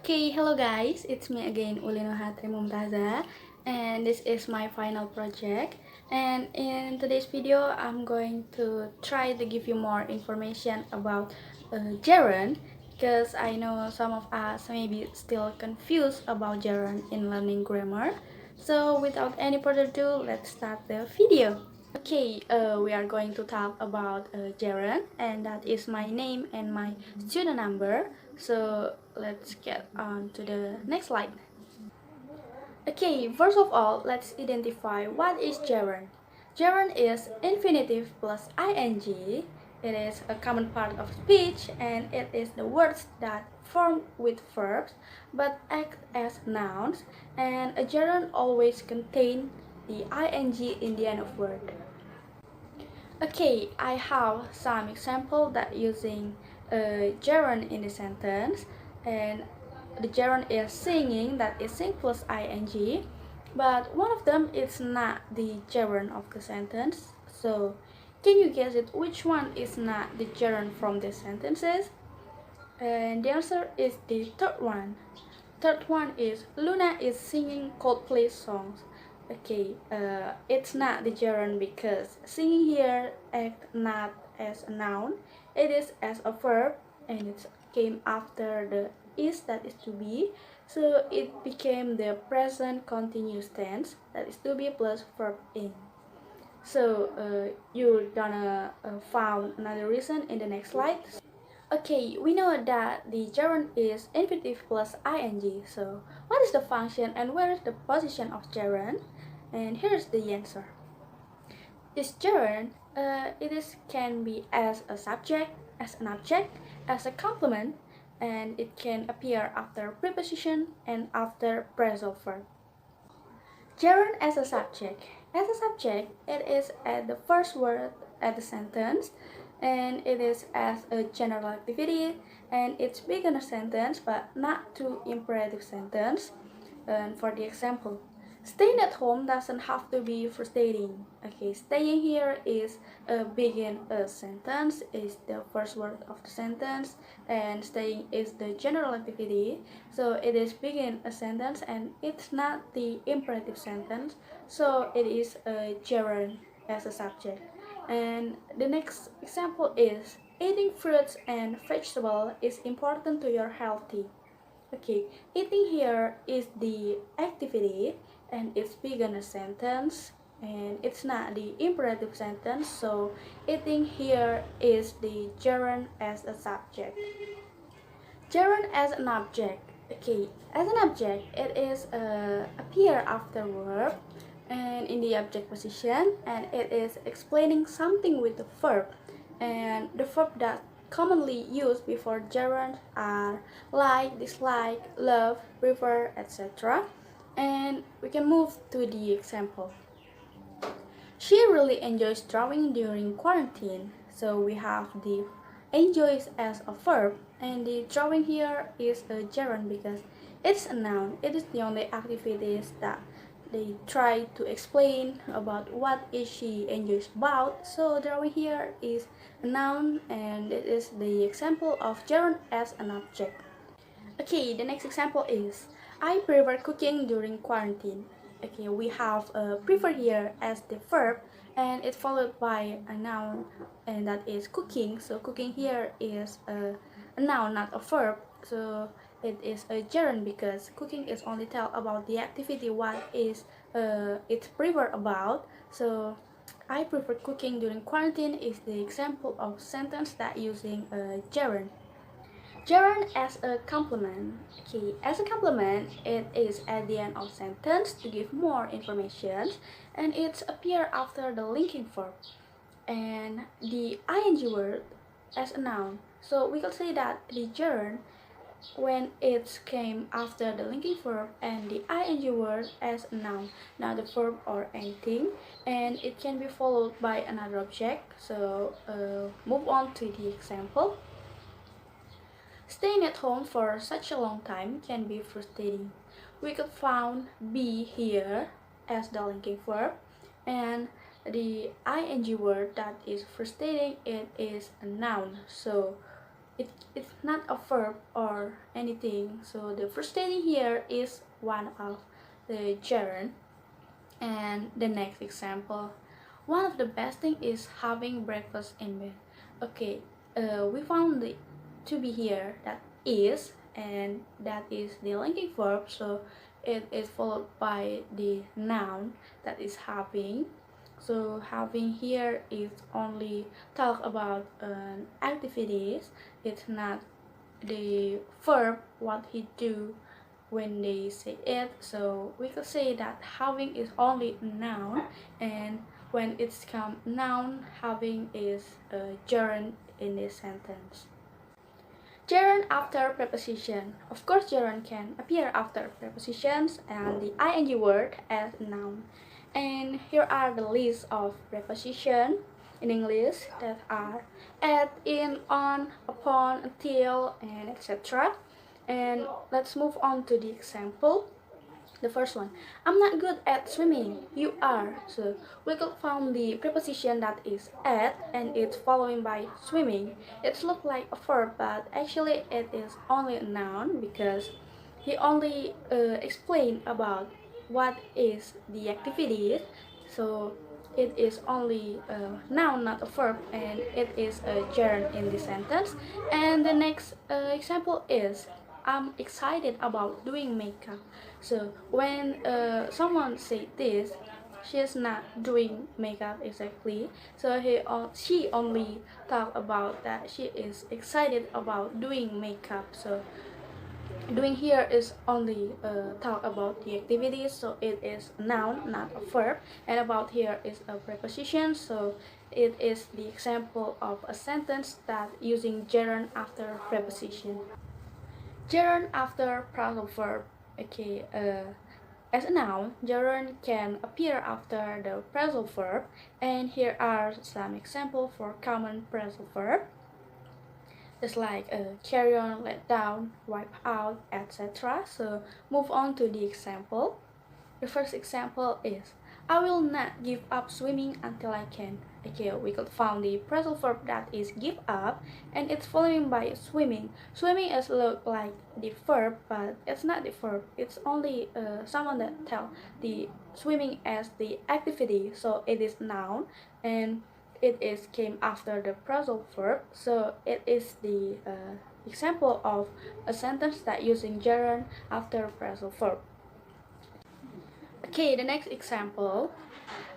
Okay, hello guys, it's me again, Ulinuha Mumtaza, and this is my final project. And in today's video, I'm going to try to give you more information about gerund, because I know some of us may be still confused about gerund in learning grammar. So without any further ado, let's start the video. Okay, we are going to talk about gerund, and that is my name and my student number. So let's get on to the next slide. Okay, first of all, let's identify what is gerund. Gerund is infinitive plus ing. It is a common part of speech, and it is the words that form with verbs but act as nouns, and a gerund always contains the ing in the end of word. Okay, I have some example that using a gerund in the sentence, and the gerund is singing, that is sing plus ing, but one of them is not the gerund of the sentence. So can you guess it which one is not the gerund from the sentences? And the answer is the third one. Third one is Luna is singing Coldplay songs. Okay, it's not the gerund because singing here act not as a noun, it is as a verb, and it came after the is, that is to be, so it became the present continuous tense, that is to be plus verb in. So you're gonna found another reason in the next slide. Okay, we know that the gerund is infinitive plus ing. So what is the function and where is the position of gerund? And here's the answer. This gerund, can be as a subject, as an object, as a complement, and it can appear after preposition and after phrasal verb. Gerund as a subject. As a subject, it is at the first word at the sentence, and it is as a general activity, and it's begin a sentence but not to imperative sentence. And for the example, staying at home doesn't have to be frustrating. Okay, staying here is begin a sentence, is the first word of the sentence, and staying is the general activity. So it is begin a sentence and it's not the imperative sentence. So it is a gerund as a subject. And the next example is eating fruits and vegetables is important to your healthy. Okay, eating here is the activity and it's begin a sentence and it's not the imperative sentence, so eating here is the gerund as a subject. Gerund as an object. Okay, as an object, it is appear after verb and in the object position, and it is explaining something with the verb, and the verb that commonly used before gerund are like, dislike, love, prefer, etc. And we can move to the example. She really enjoys drawing during quarantine. So we have the enjoys as a verb, and the drawing here is a gerund because it's a noun. It is the only activities that they try to explain about what is she enjoys about. So drawing here is a noun, and it is the example of gerund as an object. Okay, the next example is I prefer cooking during quarantine. Okay, we have a prefer here as the verb, and it's followed by a noun, and that is cooking. So cooking here is a noun, not a verb. So it is a gerund because cooking is only tell about the activity what is it's prefer about. So I prefer cooking during quarantine is the example of sentence that using a gerund. Gerund as a complement. Okay, as a complement, it is at the end of sentence to give more information, and it's appear after the linking verb and the ing word as a noun. So we can say that the gerund when it came after the linking verb and the ing word as a noun, not a verb or anything, and it can be followed by another object. So move on to the example. Staying at home for such a long time can be frustrating. We could found be here as the linking verb, and the ing word that is frustrating, it is a noun. So it's not a verb or anything. So the first stating here is one of the gerund. And the next example, one of the best thing is having breakfast in bed. Okay, we found the to be here, that is, and that is the linking verb, so it is followed by the noun, that is having. So having here is only talk about activities. It's not the verb what he do when they say it. So we could say that having is only noun, and when it's come noun, having is a gerund in this sentence. Gerund after preposition. Of course, gerund can appear after prepositions and the ing word as a noun. And here are the list of preposition in English that are at, in, on, upon, until, and etc. And let's move on to the example. The first one, I'm not good at swimming. You are. So we could find the preposition that is at, and it's following by swimming. It looks like a verb, but actually it is only a noun because he only explained about what is the activity. So it is only a noun, not a verb, and it is a gerund in this sentence. And the next example is, I'm excited about doing makeup. So when someone say this, she is not doing makeup exactly. So she only talk about that she is excited about doing makeup. So doing here is only talk about the activities, so it is a noun, not a verb. And about here is a preposition, so it is the example of a sentence that using gerund after preposition. Gerund after phrasal verb. Okay, as a noun, gerund can appear after the phrasal verb, and here are some examples for common phrasal verb. Just like carry on, let down, wipe out, etc. So move on to the example. The first example is, I will not give up swimming until I can. Okay, we could find the phrasal verb that is give up, and it's following by swimming. Swimming is look like the verb, but it's not the verb. It's only someone that tell the swimming as the activity, so it is noun, and it is came after the phrasal verb, so it is the example of a sentence that using gerund after phrasal verb. Okay, the next example.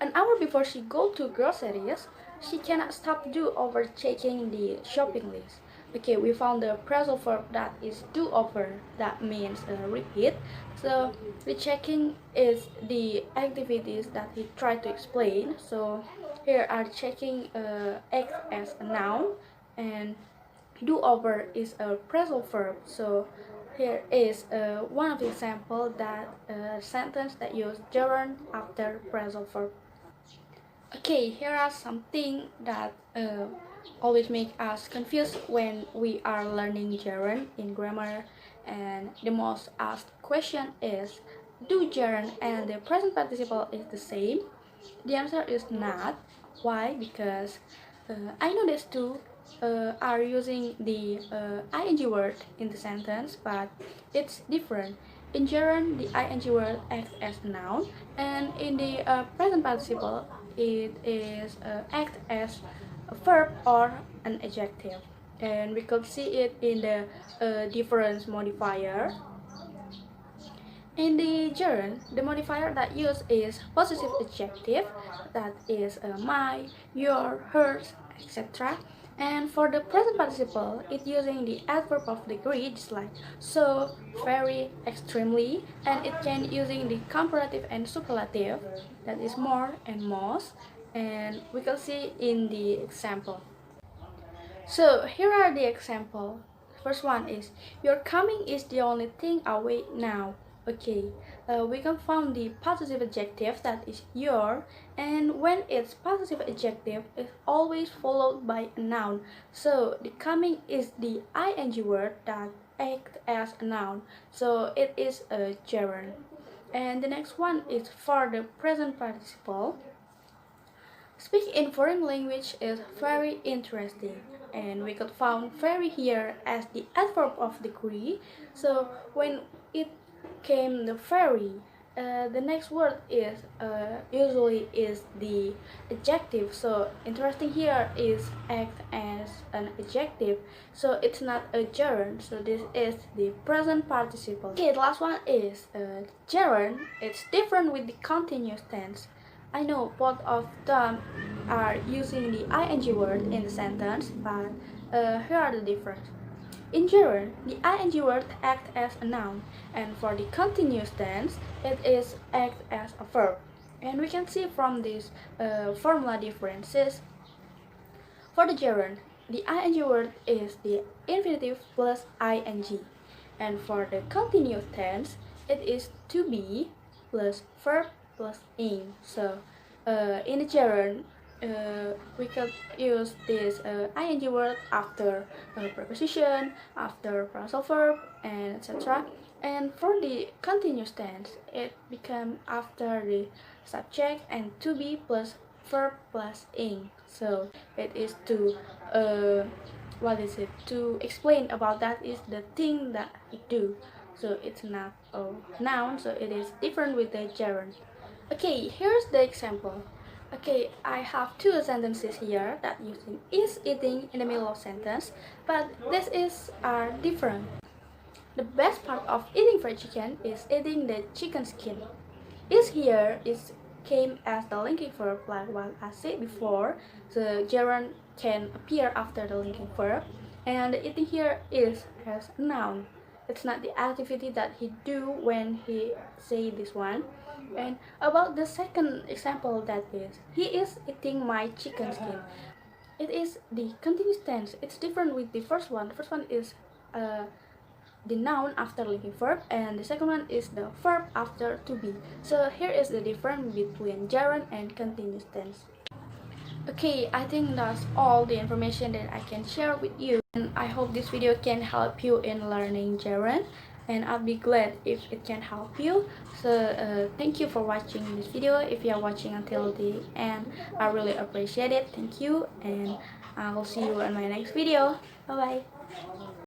An hour before she go to groceries, she cannot stop do over checking the shopping list. Okay, we found the phrasal verb that is do over, that means repeat. So the checking is the activities that he tried to explain. So here are checking act as a noun, and do over is a phrasal verb. So here is one of the example that sentence that use gerund after phrasal verb. Okay, here are something that always make us confused when we are learning gerund in grammar. And the most asked question is, do gerund and the present participle is the same? The answer is not. Why? Because I know these two are using the ing word in the sentence, but it's different. In gerund, the ing word acts as a noun, and in the present participle, it is act as a verb or an adjective. And we could see it in the difference modifier. In the gerund, the modifier that used is possessive adjective, that is my, your, hers, etc. And for the present participle, it's using the adverb of degree, just like so, very, extremely, and it can using the comparative and superlative, that is more and most, and we can see in the example. So here are the example. First one is, your coming is the only thing I wait now. Okay, we can find the possessive adjective, that is your, and when it's possessive adjective, it's always followed by a noun. So the coming is the ing word that act as a noun. So it is a gerund. And the next one is for the present participle. Speaking in foreign language is very interesting, and we could found very here as the adverb of degree. So when it came the very, the next word is usually is the adjective. So interesting here is act as an adjective. So it's not a gerund. So this is the present participle. Okay, the last one is gerund. It's different with the continuous tense. I know both of them are using the ing word in the sentence, but here are the difference. In gerund, the ing word acts as a noun, and for the continuous tense, it is act as a verb. And we can see from these formula differences. For the gerund, the ing word is the infinitive plus ing, and for the continuous tense, it is to be plus verb plus ing. So in the gerund, we could use this ing word after preposition, after phrasal verb, and etc. And for the continuous tense, it becomes after the subject and to be plus verb plus ing. So it is to what is it, to explain about that is the thing that you do. So it's not a noun, so it is different with the gerund. Okay, here's the example. Okay, I have two sentences here that using is eating in the middle of sentence, but this is are different. The best part of eating fried chicken is eating the chicken skin. Is here is came as the linking verb, like what I said before. The gerund can appear after the linking verb, and the eating here is as a noun. It's not the activity that he do when he say this one. And about the second example, that is he is eating my chicken skin. It is the continuous tense. It's different with the first one. The first one is the noun after linking verb, and the second one is the verb after to be. So here is the difference between gerund and continuous tense. Okay, I think that's all the information that I can share with you, and I hope this video can help you in learning gerund, and I'll be glad if it can help you. So thank you for watching this video. If you are watching until the end, I really appreciate it. Thank you, and I will see you in my next video. Bye bye.